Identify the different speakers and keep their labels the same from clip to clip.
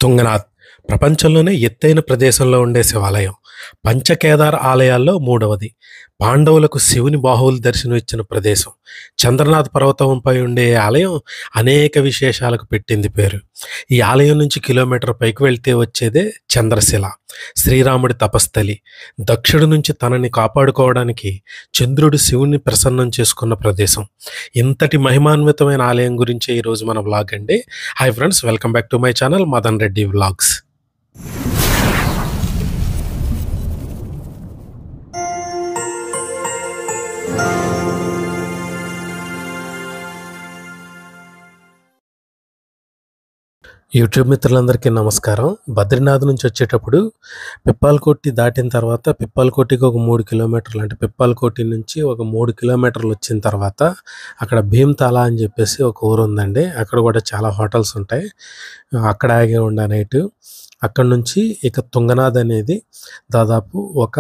Speaker 1: తుంగనాథ్ ప్రపంచంలోనే ఎత్తైన ప్రదేశంలో ఉండే శివాలయం. పంచకేదార ఆలయాల్లో మూడవది. పాండవులకు శివుని బాహువులు దర్శనం ఇచ్చిన ప్రదేశం. చంద్రనాథ్ పర్వతంపై ఉండే ఈ ఆలయం అనేక విశేషాలకు పెట్టింది పేరు. ఈ ఆలయం నుంచి కిలోమీటర్ పైకి వెళ్తే వచ్చేదే చంద్రశిల, శ్రీరాముడి తపస్థలి. దక్షుడి నుంచి తనని కాపాడుకోవడానికి చంద్రుడు శివుని ప్రసన్నం చేసుకున్న ప్రదేశం. ఇంతటి మహిమాన్వితమైన ఆలయం గురించి ఈరోజు మన వ్లాగ్ అండి. Hi friends, welcome back to my channel Madan Reddy vlogs. YouTube మిత్రులందరికీ నమస్కారం. బద్రీనాథ్ నుంచి వచ్చేటప్పుడు పిప్పాలకోటి దాటిన తర్వాత పిప్పాలకోటికి ఒక 3 కిలోమీటర్లు, అంటే పిప్పాలకోటి నుంచి ఒక 3 కిలోమీటర్లు వచ్చిన తర్వాత అక్కడ భీమ్తాలా అని చెప్పేసి ఒక ఊరు ఉందండి. అక్కడ కూడా చాలా హోటల్స్ ఉంటాయి. అక్కడ ఆగే ఉండే నైట్. అక్కడ నుంచి ఇక తుంగనాథ్ అనేది దాదాపు ఒక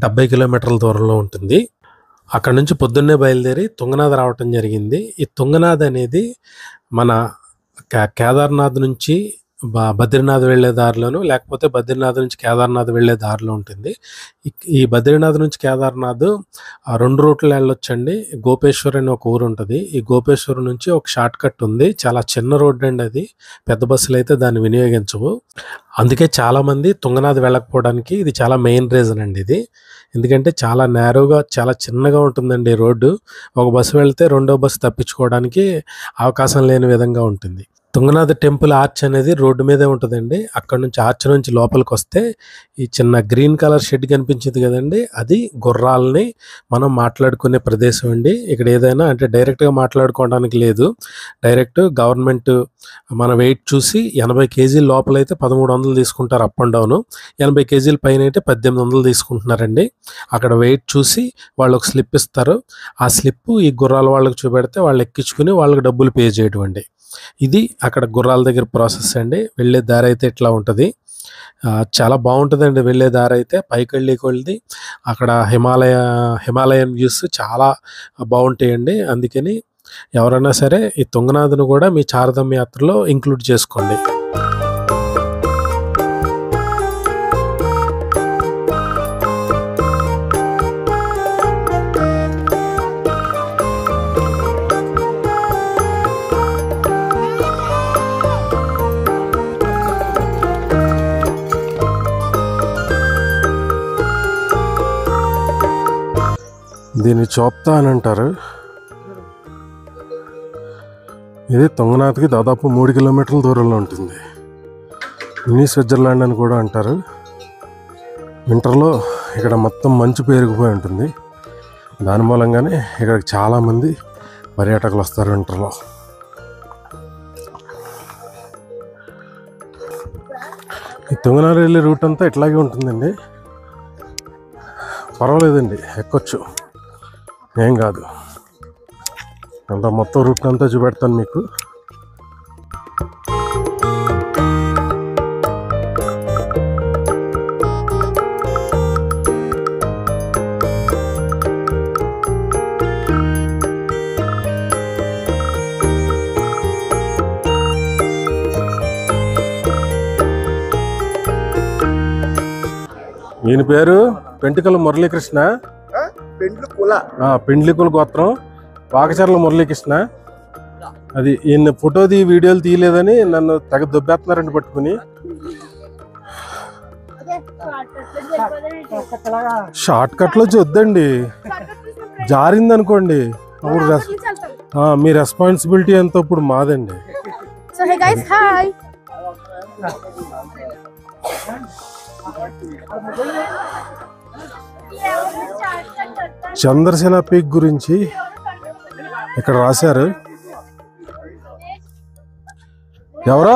Speaker 1: 70 కిలోమీటర్ల దూరంలో ఉంటుంది. అక్కడ నుంచి పొద్దున్నే బయలుదేరి తుంగనాథ్ రావటం జరిగింది. ఈ తుంగనాథ్ అనేది మన కేదార్నాథ్ నుంచి బద్రీనాథ్ వెళ్ళే దారిలోను, లేకపోతే బద్రీనాథ్ నుంచి కేదార్నాథ్ వెళ్ళే దారిలో ఉంటుంది. ఈ బద్రీనాథ్ నుంచి కేదార్నాథ్ 2 రూట్లు వెళ్ళొచ్చండి. గోపేశ్వర్ అని ఒక ఊరు ఉంటుంది. ఈ గోపేశ్వర్ నుంచి ఒక షార్ట్ కట్ ఉంది. చాలా చిన్న రోడ్డు అండి అది. పెద్ద బస్సులు అయితే దాన్ని వినియోగించవు. అందుకే చాలామంది తుంగనాథ్ వెళ్ళకపోవడానికి ఇది చాలా మెయిన్ రీజన్ అండి ఇది. ఎందుకంటే చాలా నేరోగా, చాలా చిన్నగా ఉంటుందండి రోడ్డు. ఒక బస్సు వెళ్తే రెండో బస్సు తప్పించుకోవడానికి అవకాశం లేని విధంగా ఉంటుంది. తుంగనాథ్ టెంపుల్ ఆర్చ్ అనేది రోడ్డు మీదే ఉంటుందండి. అక్కడ నుంచి ఆర్చ్ నుంచి లోపలికి వస్తే ఈ చిన్న గ్రీన్ కలర్ షెడ్ కనిపించింది కదండి, అది గుర్రాలని మనం మాట్లాడుకునే ప్రదేశం అండి. ఇక్కడ ఏదైనా అంటే డైరెక్ట్గా మాట్లాడుకోవడానికి లేదు. డైరెక్ట్ గవర్నమెంట్ మన వెయిట్ చూసి 80 కేజీల లోపలైతే 1300 తీసుకుంటారు అప్ అండ్ డౌన్. 80 కేజీల పైన అయితే 1800 తీసుకుంటున్నారండి. అక్కడ వెయిట్ చూసి వాళ్ళు ఒక స్లిప్ ఇస్తారు. ఆ స్లిప్ ఈ గుర్రాల వాళ్ళకి చూపెడితే వాళ్ళు ఎక్కించుకుని వాళ్ళకి డబ్బులు పే చేయడం అండి. ఇది అక్కడ గుర్రాల దగ్గర ప్రాసెస్ అండి. వెళ్ళే దారి అయితే ఇట్లా ఉంటుంది. చాలా బాగుంటుందండి వెళ్ళే దారి అయితే. పైకి వెళ్ళి కొలిది అక్కడ హిమాలయన్ వ్యూస్ చాలా బాగుంటాయండి. అందుకని ఎవరైనా సరే ఈ తుంగనాథ్ను కూడా మీ చార్ధామ్ యాత్రలో ఇంక్లూడ్ చేసుకోండి. దీన్ని చోప్తా అని అంటారు. ఇది తుంగనాథ్కి దాదాపు 3 కిలోమీటర్ల దూరంలో ఉంటుంది. మినీ స్విట్జర్లాండ్ అని కూడా అంటారు. వింటర్లో ఇక్కడ మొత్తం మంచు పేరుకుపోయి ఉంటుంది. దాని మూలంగానే ఇక్కడికి చాలామంది పర్యాటకులు వస్తారు వింటర్లో. ఈ తుంగనాథ్ వెళ్ళే రూట్ అంతా ఇట్లాగే ఉంటుందండి. పర్వాలేదండి, ఎక్కొచ్చు, ఏం కాదు. అంతా మొత్తం రూట్ అంతా చూపెడతాను మీకు. ఈయన పేరు పెంటికల మురళీకృష్ణ. పెండ్లికుల గోత్రం, వాకచర్ల మురళీకృష్ణ. అది ఈయన ఫోటో వీడియోలు తీయలేదని నన్ను తెగ దొబ్బేస్తున్నారండి పట్టుకుని. షార్ట్ కట్లో వద్దండి, జారింది అనుకోండి అప్పుడు మీ రెస్పాన్సిబిలిటీ అంతా ఇప్పుడు మాదండి. చంద్రశిల పీక్ గురించి ఇక్కడ రాశారు. ఎవరో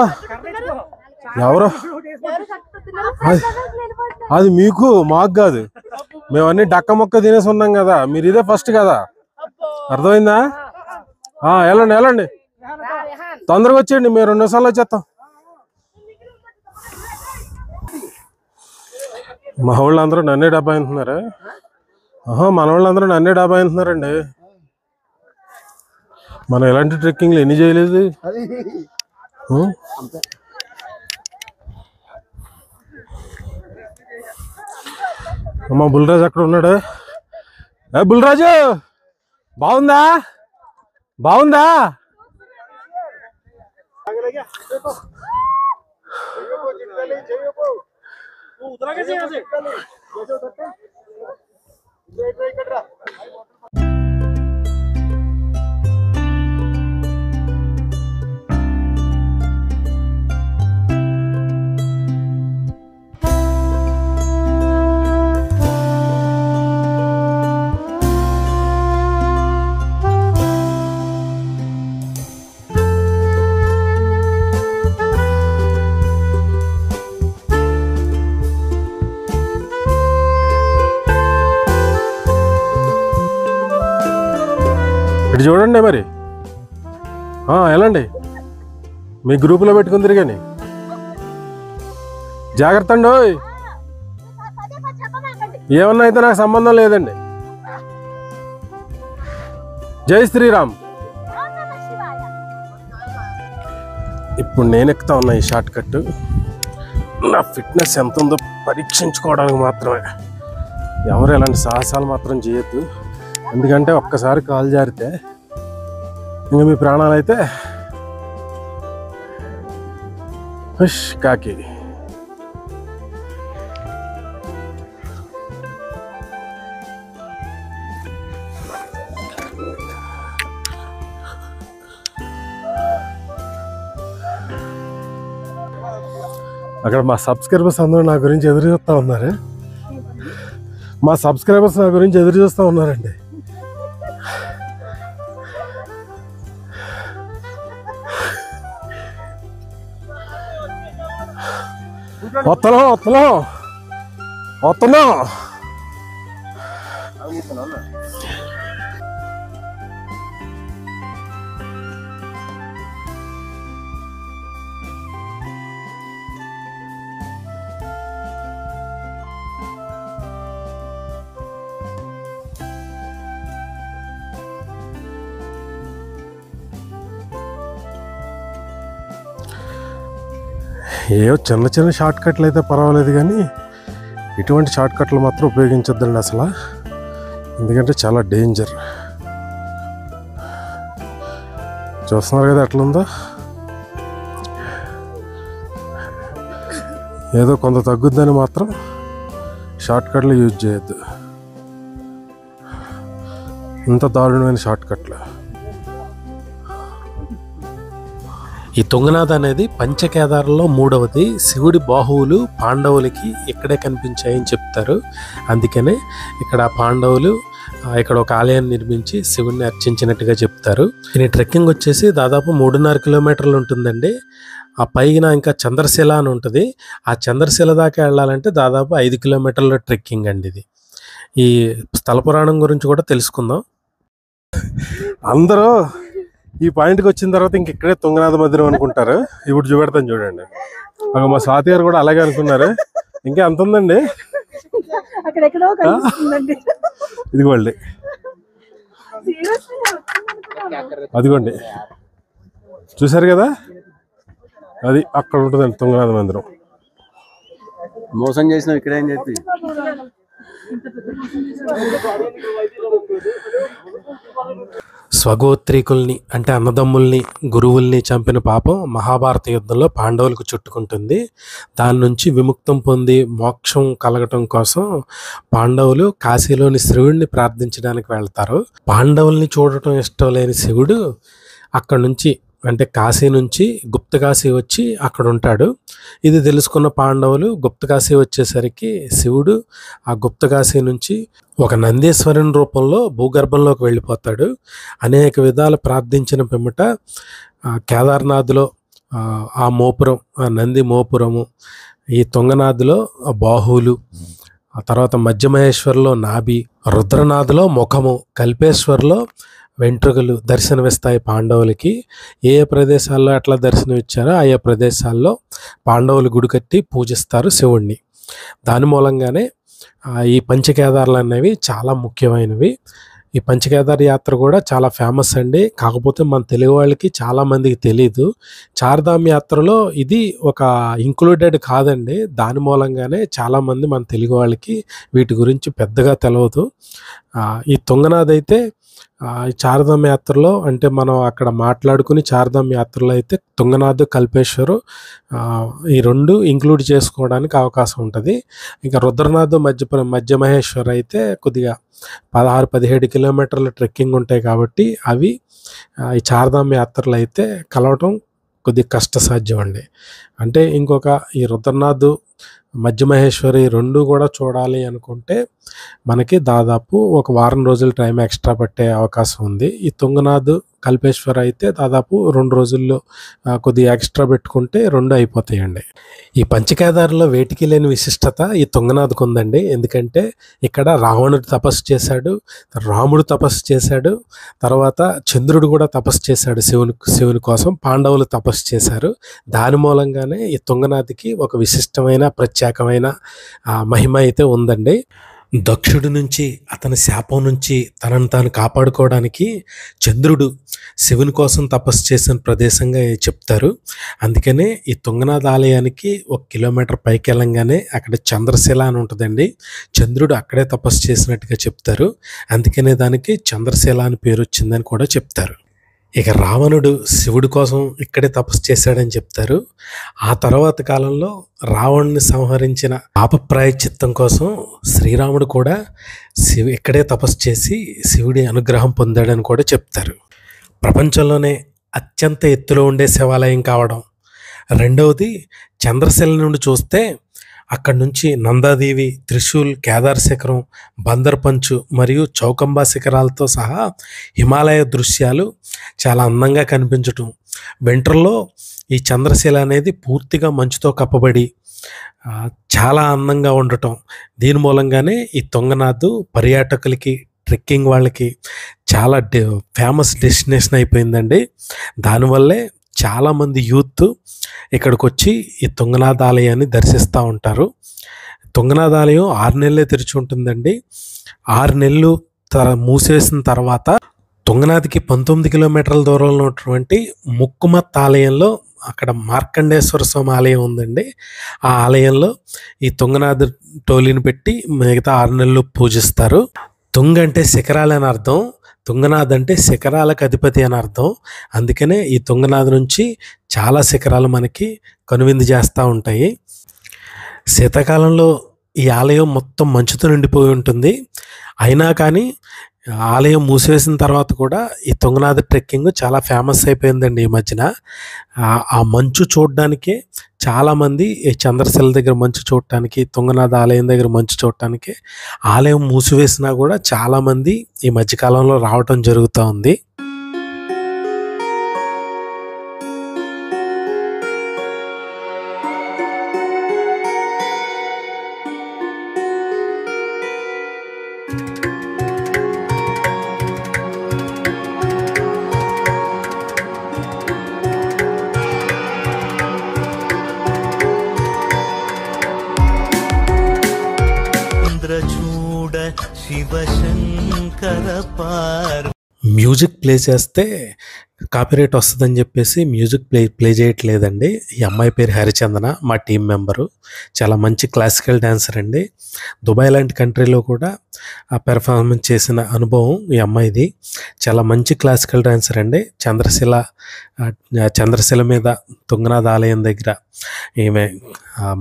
Speaker 1: అది మీకు, మాకు కాదు. మేము అన్ని డక్క మొక్క తినేసి ఉన్నాం కదా, మీరు ఇదే ఫస్ట్ కదా, అర్థమైందా? వెళ్ళండి, తొందరగా వచ్చేయండి, మేము 2 నిమిషాల్లో వచ్చేస్తాం. మా వాళ్ళందరూ నన్నే డబ్బా అంటున్నారా? మన వాళ్ళందరూ నన్నే డబ్బా అంటున్నారండి. మనం ఎలాంటి ట్రెక్కింగ్లు ఎన్ని చేయలేదు. అమ్మ బుల్రాజు అక్కడ ఉన్నాడు. బుల్రాజు బాగుందా? బాగుందా? ఇటు చూడండి మరి. ఎలాండి మీ గ్రూపులో పెట్టుకుని తిరిగాని. జాగ్రత్త అండి. ఏమన్నా అయితే నాకు సంబంధం లేదండి. జై శ్రీరామ్. ఇప్పుడు నేను ఎక్కుతా ఉన్నా ఈ షార్ట్ కట్. నా ఫిట్నెస్ ఎంత ఉందో పరీక్షించుకోవడానికి మాత్రమే. ఎవరు ఎలాంటి సాహసాలు మాత్రం చేయొద్దు. ఎందుకంటే ఒక్కసారి కాలు జారితే ఇంకా మీ ప్రాణాలు అయితే కాకి. అక్కడ మా సబ్స్క్రైబర్స్ అందరూ నా గురించి ఎదురు చూస్తూ ఉన్నారు. ఉన్నారండి. వస్తున్నాం. ఏవో చిన్న చిన్న షార్ట్ కట్లు అయితే పర్వాలేదు, కానీ ఇటువంటి షార్ట్ కట్లు మాత్రం ఉపయోగించొద్దండి అసలు. ఎందుకంటే చాలా డేంజర్. చూస్తున్నారు కదా ఎట్లుందో. ఏదో కొంత తగ్గుద్దని మాత్రం షార్ట్ కట్లు యూజ్ చేయొద్దు. ఇంత దారుణమైన షార్ట్ కట్లు. ఈ తుంగనాథ్ అనేది పంచకేదారంలో మూడవది. శివుడి బాహువులు పాండవులకి ఇక్కడే కనిపించాయని చెప్తారు. అందుకనే ఇక్కడ పాండవులు ఇక్కడ ఒక ఆలయాన్ని నిర్మించి శివుడిని అర్చించినట్టుగా చెప్తారు. ఈ ట్రెక్కింగ్ వచ్చేసి దాదాపు 3.5 కిలోమీటర్లు ఉంటుందండి. ఆ పైన ఇంకా చంద్రశిల అని ఉంటుంది. ఆ చంద్రశిల దాకా వెళ్ళాలంటే దాదాపు 5 కిలోమీటర్ల ట్రెక్కింగ్ అండి ఇది. ఈ స్థల పురాణం గురించి కూడా తెలుసుకుందాం. అందరూ ఈ పాయింట్కి వచ్చిన తర్వాత ఇంక ఇక్కడే తుంగనాథ మందిరం అనుకుంటారు. ఇప్పుడు చూపెడతాను చూడండి. మా స్వాతి గారు కూడా అలాగే అనుకున్నారు. ఇంకా ఎంత ఉందండి? ఇదిగోండి, అదిగోండి, చూసారు కదా, అది అక్కడ ఉంటుందండి తుంగనాథ మందిరం.
Speaker 2: మోసం చేసినావు ఇక్కడ ఏం చెప్పి.
Speaker 1: స్వగోత్రీకుల్ని అంటే అన్నదమ్ముల్ని గురువుల్ని చంపిన పాపం మహాభారత యుద్ధంలో పాండవులకు చుట్టుకుంటుంది. దాని నుంచి విముక్తం పొంది మోక్షం కలగటం కోసం పాండవులు కాశీలోని శివుడిని ప్రార్థించడానికి వెళ్తారు. పాండవుల్ని చూడటం ఇష్టం లేని శివుడు అక్కడ నుంచి అంటే కాశీ నుంచి గుప్తకాశీ వచ్చి అక్కడ ఉంటాడు. ఇది తెలుసుకున్న పాండవులు గుప్తకాశీ వచ్చేసరికి శివుడు ఆ గుప్తకాశీ నుంచి ఒక నందీశ్వరుని రూపంలో భూగర్భంలోకి వెళ్ళిపోతాడు. అనేక విధాలు ప్రార్థించిన పిమ్మట కేదార్నాథ్లో ఆ మోపురం, ఆ నంది మోపురము, ఈ తుంగనాథ్లో బాహువులు, ఆ తర్వాత మధ్యమహేశ్వర్లో నాభి, రుద్రనాథ్లో ముఖము, కల్పేశ్వర్లో వెంట్రుకలు దర్శనమిస్తాయి పాండవులకి. ఏ ప్రదేశాల్లో ఎట్లా దర్శనం ఇచ్చారో ఆయా ప్రదేశాల్లో పాండవులు గుడి కట్టి పూజిస్తారు శివుణ్ణి. దాని మూలంగానే ఈ పంచకేదారాలు అనేవి చాలా ముఖ్యమైనవి. ఈ పంచకేదార్ యాత్ర కూడా చాలా ఫేమస్ అండి. కాకపోతే మన తెలుగు వాళ్ళకి చాలా మందికి తెలీదు. చార్ధామ్ యాత్రలో ఇది ఒక ఇంక్లూడెడ్ కాదండి. దాని మూలంగానే చాలామంది మన తెలుగు వాళ్ళకి వీటి గురించి పెద్దగా తెలవదు. ఈ తుంగనాథ్ అయితే ఈ చార్ధామ్ యాత్రలో అంటే మనం అక్కడ మాట్లాడుకుని చార్ధామ్ యాత్రలో అయితే తుంగనాథ్, కల్పేశ్వరు ఈ 2 ఇంక్లూడ్ చేసుకోవడానికి అవకాశం ఉంటుంది. ఇంకా రుద్రనాథ్, మధ్య మహేశ్వర్ అయితే కొద్దిగా 16-17 కిలోమీటర్ల ట్రెక్కింగ్ ఉంటాయి కాబట్టి అవి ఈ చార్ధామ్ యాత్రలో అయితే కలవటం కొద్దిగా కష్టసాధ్యం అండి. అంటే ఇంకొక ఈ రుద్రనాథ్, మధ్య మహేశ్వరి 2 కూడా చూడాలి అనుకుంటే మనకి దాదాపు ఒక వారం రోజుల టైం ఎక్స్ట్రా పట్టే అవకాశం ఉంది. ఈ తుంగనాథ్, కల్పేశ్వర్ అయితే దాదాపు 2 రోజుల్లో కొద్దిగా ఎక్స్ట్రా పెట్టుకుంటే 2 అయిపోతాయండి. ఈ పంచకేదార్లో వేటికి లేని విశిష్టత ఈ తుంగనాథ్కు ఉందండి. ఎందుకంటే ఇక్కడ రావణుడు తపస్సు చేశాడు, రాముడు తపస్సు చేశాడు, తర్వాత చంద్రుడు కూడా తపస్సు చేశాడు శివుని కోసం. పాండవులు తపస్సు చేశారు. దాని మూలంగానే ఈ తుంగనాథ్కి ఒక విశిష్టమైన ప్రత్యేకమైన మహిమ అయితే ఉందండి. దక్షుడి నుంచి, అతని శాపం నుంచి తనను తాను కాపాడుకోవడానికి చంద్రుడు శివుని కోసం తపస్సు చేసిన ప్రదేశంగా చెప్తారు. అందుకనే ఈ తుంగనాథ్ ఆలయానికి 1 కిలోమీటర్ పైకి వెళ్ళంగానే అక్కడ చంద్రశిల అని ఉంటుందండి. చంద్రుడు అక్కడే తపస్సు చేసినట్టుగా చెప్తారు. అందుకనే దానికి చంద్రశిల అని పేరు వచ్చిందని కూడా చెప్తారు. ఇక రావణుడు శివుడి కోసం ఇక్కడే తపస్సు చేశాడని చెప్తారు. ఆ తర్వాత కాలంలో రావణుని సంహరించిన పాపప్రాయశ్చిత్తం కోసం శ్రీరాముడు కూడా ఇక్కడే తపస్సు చేసి శివుడి అనుగ్రహం పొందాడని కూడా చెప్తారు. ప్రపంచంలోనే అత్యంత ఎత్తులో ఉండే శివాలయం కావడం. రెండవది, చంద్రశిల నుండి చూస్తే అక్కడి నుంచి నందాదేవి, త్రిశూల్, కేదార్ శిఖరం, బందర్ పంచు మరియు చౌకంబా శిఖరాలతో సహా హిమాలయ దృశ్యాలు చాలా అందంగా కనిపించటం. వింటర్లో ఈ చంద్రశిల అనేది పూర్తిగా మంచుతో కప్పబడి చాలా అందంగా ఉండటం. దీని మూలంగానే ఈ తుంగనాథ్ పర్యాటకులకి, ట్రెక్కింగ్ వాళ్ళకి చాలా ఫేమస్ డెస్టినేషన్ అయిపోయిందండి. దానివల్లే చాలామంది యూత్ ఇక్కడికి వచ్చి ఈ తుంగనాథ్ ఆలయాన్ని దర్శిస్తూ ఉంటారు. తుంగనాథ్ ఆలయం 6 నెలలే తెరిచి ఉంటుందండి. 6 నెలలు మూసేసిన తర్వాత తుంగనాథ్కి 19 కిలోమీటర్ల దూరంలో ఉన్నటువంటి ముక్కుమత్ ఆలయంలో అక్కడ మార్కండేశ్వర స్వామి ఆలయం ఉందండి. ఆ ఆలయంలో ఈ తుంగనాథ్ టోలీని పెట్టి మిగతా 6 నెలలు పూజిస్తారు. తుంగ అంటే శిఖరాలని అర్థం, తుంగనాథ్ అంటే శిఖరాలకు అధిపతి అని అర్థం. అందుకనే ఈ తుంగనాథ్ నుంచి చాలా శిఖరాలు మనకి కనువిందు చేస్తూ ఉంటాయి. శీతాకాలంలో ఈ ఆలయం మొత్తం మంచుతో నిండిపోయి ఉంటుంది. అయినా కానీ ఆలయం మూసివేసిన తర్వాత కూడా ఈ తుంగనాథ్ ట్రెక్కింగ్ చాలా ఫేమస్ అయిపోయిందండి ఈ మధ్యన. ఆ మంచు చూడడానికే చాలామంది ఈ చంద్రశిల దగ్గర మంచు చూడటానికి, తుంగనాథ్ ఆలయం దగ్గర మంచు చూడటానికి ఆలయం మూసివేసినా కూడా చాలామంది ఈ మధ్యకాలంలో రావటం జరుగుతూ ఉంది. మ్యూజిక్ ప్లే చేస్తే కాపీరైట్ వస్తుందని చెప్పేసి మ్యూజిక్ ప్లే చేయట్లేదండి. ఈ అమ్మాయి పేరు హరిచందన, మా టీం మెంబరు. చాలా మంచి క్లాసికల్ డాన్సర్ అండి. దుబాయ్ లాంటి కంట్రీలో కూడా పెర్ఫార్మెన్స్ చేసిన అనుభవం ఈ అమ్మాయిది. చాలా మంచి క్లాసికల్ డాన్సర్ అండి. చంద్రశిల మీద తుంగనాథ్ ఆలయం దగ్గర ఈమె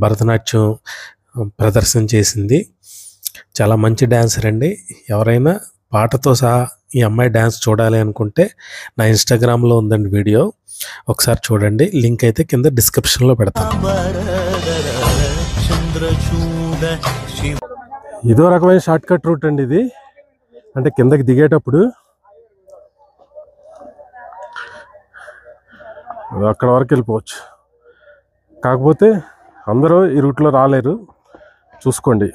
Speaker 1: భరతనాట్యం ప్రదర్శన చేసింది. చాలా మంచి డాన్సర్ అండి. ఎవరైనా పాటతో సహా ఈ అమ్మాయి డ్యాన్స్ చూడాలి అనుకుంటే నా ఇన్స్టాగ్రామ్లో ఉందండి వీడియో, ఒకసారి చూడండి. లింక్ అయితే కింద డిస్క్రిప్షన్లో పెడతాను. ఇదో రకమైన షార్ట్ కట్ రూట్ అండి ఇది. అంటే కిందకి దిగేటప్పుడు అక్కడ వరకు వెళ్ళిపోవచ్చు. కాకపోతే అందరూ ఈ రూట్లో రాలేరు, చూసుకోండి.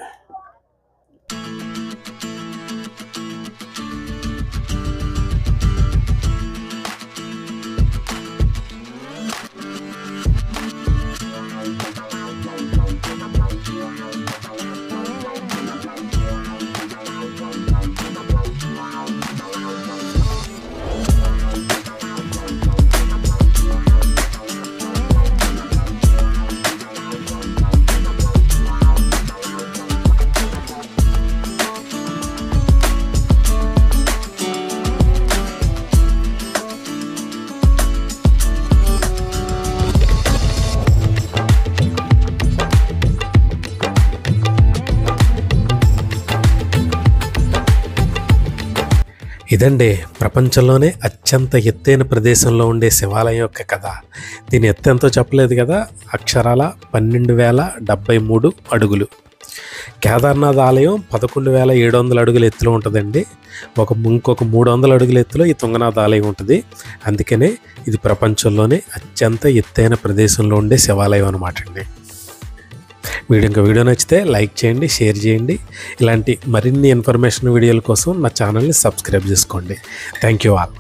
Speaker 1: ఇదండి ప్రపంచంలోనే అత్యంత ఎత్తైన ప్రదేశంలో ఉండే శివాలయం యొక్క కథ. దీని ఎత్తు ఎంతో చెప్పలేదు కదా, అక్షరాల 12,073 అడుగులు. కేదార్నాథ్ ఆలయం 11,700 అడుగుల ఎత్తులో ఉంటుందండి. ఇంకొక 300 అడుగుల ఎత్తులో ఈ తుంగనాథ్ ఆలయం ఉంటుంది. అందుకనే ఇది ప్రపంచంలోనే అత్యంత ఎత్తైన ప్రదేశంలో ఉండే శివాలయం అనమాట అండి. వీడియో నచ్చితే లైక్ చేయండి, షేర్ చేయండి. ఇలాంటి మరిన్ని ఇన్ఫర్మేషన్ వీడియోల కోసం నా ఛానల్ని సబ్స్క్రైబ్ చేసుకోండి. Thank you all.